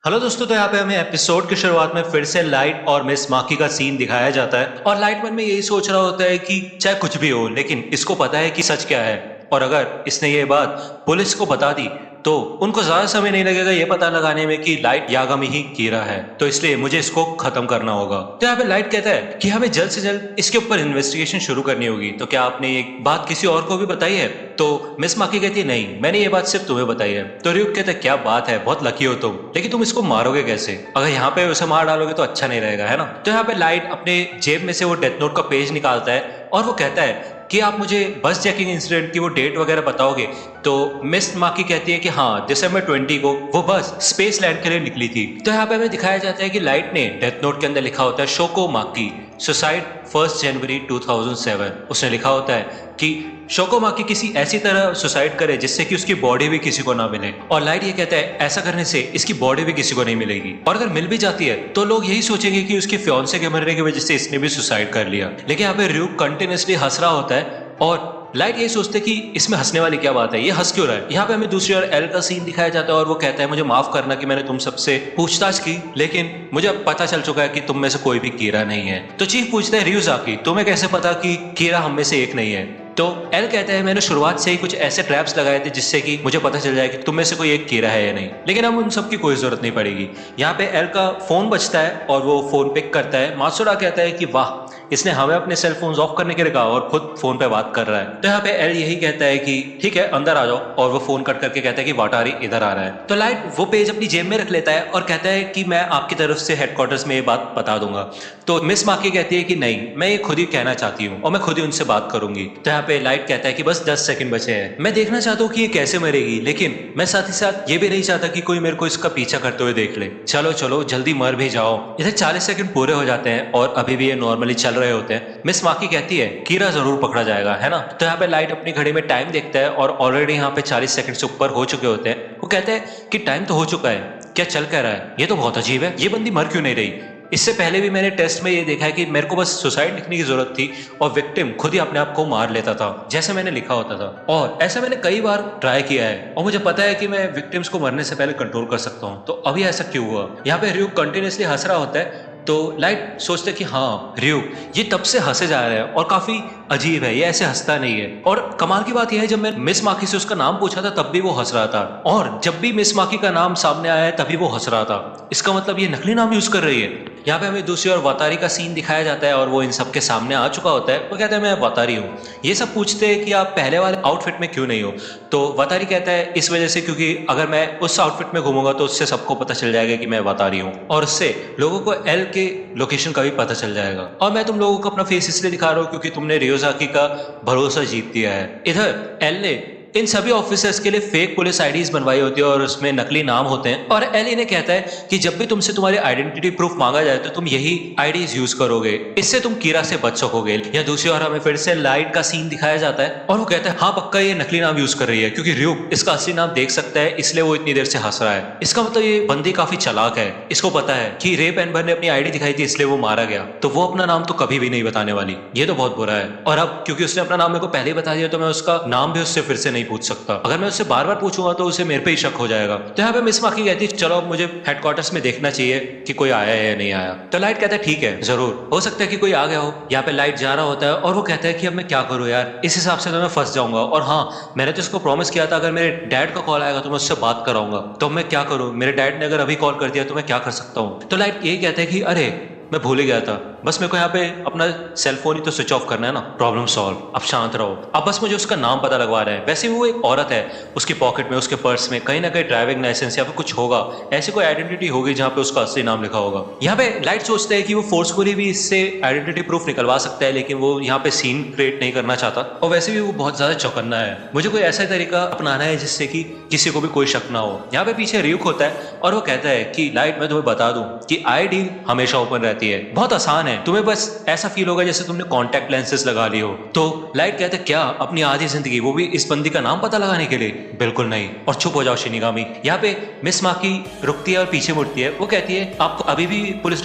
Hello दोस्तों, तो यहाँ पे हमें एपिसोड की शुरुआत में फिर से लाइट और मिस माकी का सीन दिखाया जाता है और लाइट मन में यही सोच रहा होता है कि चाहे कुछ भी हो, लेकिन इसको पता है कि सच क्या है। और अगर इसने ये बात पुलिस को बता दी तो उनको ज्यादा समय नहीं लगेगा ये पता लगाने में कि लाइट यागामी ही कीरा है, तो इसलिए मुझे इसको खत्म करना होगा। तो यहाँ पे लाइट कहता है कि हमें जल्द से जल्द इसके ऊपर इन्वेस्टिगेशन शुरू करनी होगी। तो क्या आपने ये बात किसी और को भी बताई है? तो मिस माकी कहती है नहीं, मैंने ये बात सिर्फ तुम्हें बताई है। तो र्यूक कहता है क्या बात है, बहुत लकी हो तुम, लेकिन तुम इसको मारोगे कैसे? अगर यहाँ पे उसे मार डालोगे तो अच्छा नहीं रहेगा, है ना? तो यहाँ पे लाइट अपने जेब में से वो डेथ नोट का पेज निकालता है और वो कहता है कि आप मुझे बस चेकिंग इंसिडेंट की वो डेट वगैरह बताओगे? तो मिस माकी कहती है कि हाँ, दिसंबर 20 को वो बस स्पेस लैंड के लिए निकली थी। तो यहाँ पे हमें दिखाया जाता है कि लाइट ने डेथ नोट के अंदर लिखा होता है शोको माकी सुसाइड 1 जनवरी 2007। उसने लिखा होता है कि शोको माकी किसी ऐसी तरह सुसाइड करे जिससे कि उसकी बॉडी भी किसी को ना मिले। और लाइट ये कहता है ऐसा करने से इसकी बॉडी भी किसी को नहीं मिलेगी, और अगर मिल भी जाती है तो लोग यही सोचेंगे कि उसके फियांसे के मरने की वजह से इसने भी सुसाइड कर लिया। लेकिन यहाँ पे र्यूक कंटिन्यूसली हंस रहा होता है और लाइट ये सोचते हैं कि इसमें हंसने वाली क्या बात है, ये हंस क्यों रहा है। यहाँ पे हमें दूसरी ओर एल का सीन दिखाया जाता है और वो कहता है मुझे माफ करना कि मैंने तुम सबसे पूछताछ की, लेकिन मुझे अब पता चल चुका है कि तुम में से कोई भी कीरा नहीं है। तो चीफ पूछता है रियुजाकी, तुम्हें कैसे पता कि कीरा हम में से एक नहीं है? तो एल कहता है मैंने शुरुआत से ही कुछ ऐसे ट्रैप्स लगाए थे जिससे कि मुझे पता चल जाए कि तुम में से कोई एक कीरा है या नहीं, लेकिन अब उन सब की कोई जरूरत नहीं पड़ेगी। यहाँ पे एल का फोन बजता है और वो फोन पिक करता है। मात्सुरा कहता है कि वाह, इसने हमें अपने सेल फोन ऑफ करने के लिए कहा और खुद फोन पे बात कर रहा है। तो यहाँ पे एल यही कहता है कि ठीक है अंदर आ जाओ, और वो फोन कट करके कहता है कि वाटारी इधर आ रहा है। तो लाइट वो पेज अपनी जेब में रख लेता है और कहता है कि मैं आपकी तरफ से हेडक्वार्टर्स में ये बात बता दूंगा। तो मिस माकी कहती है कि नहीं, मैं ये खुद ही कहना चाहती हूँ और मैं खुद ही उनसे बात करूंगी। तो यहाँ पे लाइट कहता है कि बस 10 सेकंड बचे हैं, मैं देखना चाहता हूँ कि ये कैसे मरेगी, लेकिन मैं साथ ही साथ ये भी नहीं चाहता कि कोई मेरे को इसका पीछा करते हुए देख ले। चलो चलो जल्दी मर भी जाओ। इधर 40 सेकंड पूरे हो जाते हैं और अभी भी ये नॉर्मली चल रहे होते हैं। मिस माकी कहती है कीरा जरूर पकड़ा जाएगा, है ना? तो यहाँ पे लाइट अपनी घड़ी में टाइम देखता है और ऑलरेडी यहाँ पे 40 सेकंड से ऊपर हो चुके होते हैं। वो कहते हैं कि टाइम तो हो चुका है, क्या चल कह रहा है? ये तो बहुत अजीब है, ये बंदी मर क्यों नहीं रही? इससे पहले भी मैंने टेस्ट में ये देखा है कि मेरे को बस सुसाइड लिखने की जरूरत थी और विक्टिम खुद ही अपने आप को मार लेता था जैसे मैंने लिखा होता था, और ऐसा मैंने कई बार ट्राई किया है और मुझे पता है कि मैं विक्टिम्स को मरने से पहले कंट्रोल कर सकता हूँ। तो अभी ऐसा क्यों हुआ? यहाँ पे र्यूक कंटिन्यूसली हंस रहा होता है। तो लाइट सोचते कि हाँ र्यूक ये तब से हंसे जा रहा है और काफी अजीब है, ये ऐसे हंसता नहीं है। और कमाल की बात यह है जब मैं मिस माकी से उसका नाम पूछा था तब भी वो हंस रहा था, और जब भी मिस माकी का नाम सामने आया है तभी वो हंस रहा था। इसका मतलब ये नकली नाम यूज कर रही है। यहाँ पे हमें दूसरी ओर वातारी का सीन दिखाया जाता है और वो इन सबके सामने आ चुका होता है। वो कहता है मैं वातारी हूँ। ये सब पूछते हैं कि आप पहले वाले आउटफिट में क्यों नहीं हो? तो वातारी कहता है इस वजह से क्योंकि अगर मैं उस आउटफिट में घूमूंगा तो उससे सबको पता चल जाएगा कि मैं वातारी हूँ, और उससे लोगों को एल के लोकेशन का भी पता चल जाएगा। और मैं तुम लोगों को अपना फेस इसलिए दिखा रहा हूँ क्योंकि तुमने रियोजाकी का भरोसा जीत दिया है। इधर एल ने इन सभी ऑफिसर्स के लिए फेक पुलिस आईडीज बनवाई होती है और उसमें नकली नाम होते हैं, और एल इन्हें कहता है कि जब भी तुमसे तुम्हारी आइडेंटिटी प्रूफ मांगा जाए तो तुम यही आईडीज यूज करोगे, इससे तुम कीरा से बच सकोगे। या दूसरी ओर हमें फिर से लाइट का सीन दिखाया जाता है और वो कहता है हाँ पक्का ये नकली नाम यूज कर रही है क्योंकि र्यूक इसका असली नाम देख सकता है, इसलिए वो इतनी देर से हंस रहा है। इसका मतलब ये बंदी काफी चालाक है, इसको पता है कि रेप एम्बर ने अपनी आईडी दिखाई थी इसलिए वो मारा गया, तो वो अपना नाम तो कभी भी नहीं बताने वाली। ये तो बहुत बुरा है, और अब क्योंकि उसने अपना नाम मेरे को पहले ही बता दिया तो मैं उसका नाम भी उससे फिर से नहीं पूछ सकता। अगर मैं उससे बार बार पूछूंगा तो उसे मेरे पे ही शक हो जाएगा। तो यहाँ पे मिस माकी कहती है चलो अब मुझे हेडक्वार्टर्स में देखना चाहिए कि कोई आया है या नहीं आया। तो लाइट कहता है ठीक है जरूर, हो सकता है कि कोई आ गया हो। यहाँ पे लाइट जा रहा होता है और वो कहता है कि अब मैं क्या करूँ यार, इस हिसाब से तो मैं फंस जाऊंगा, और हाँ मैंने तो इसको प्रॉमिस किया था अगर मेरे डैड का कॉल आएगा तो मैं उससे बात कराऊंगा, तो मैं क्या करूँ? मेरे डैड ने अगर अभी कॉल कर दिया तो मैं क्या कर सकता हूँ? तो लाइट यही कहता है कि अरे मैं भूल ही गया था, बस मेरे को यहाँ पे अपना सेल फोन ही तो स्विच ऑफ करना है ना, प्रॉब्लम सॉल्व, अब शांत रहो। अब बस मुझे उसका नाम पता लगवा रहा है। वैसे भी वो एक औरत है, उसकी पॉकेट में उसके पर्स में कहीं ना कहीं ड्राइविंग लाइसेंस या फिर कुछ होगा, ऐसी कोई आइडेंटिटी होगी जहाँ पे उसका असली नाम लिखा होगा। यहाँ पे लाइट सोचता है कि वो फोर्सफुली भी इससे आइडेंटिटी प्रूफ निकलवा सकता है, लेकिन वो यहाँ पे सीन क्रिएट नहीं करना चाहता, और वैसे भी वो बहुत ज्यादा चौकन्ना है। मुझे कोई ऐसा तरीका अपनाना है जिससे कि किसी को भी कोई शक ना हो। यहाँ पे पीछे र्यूक होता है और वो कहता है कि लाइट मैं तुम्हें बता दूं कि आई डील हमेशा ओपन रहती है, बहुत आसान है, तुम्हें बस ऐसा फील होगा जैसे तुमने कॉन्टैक्ट लेंसेज लगा ली हो। तो लाइट कहते क्या अपनी आधी जिंदगी वो भी इस बंदी का नाम पता लगाने के लिए? बिल्कुल नहीं, और चुप हो जाओ शिनिगामी। यहाँ पे मिस माकी रुकती है और पीछे मुड़ती है। वो कहती है आपको अभी भी पुलिस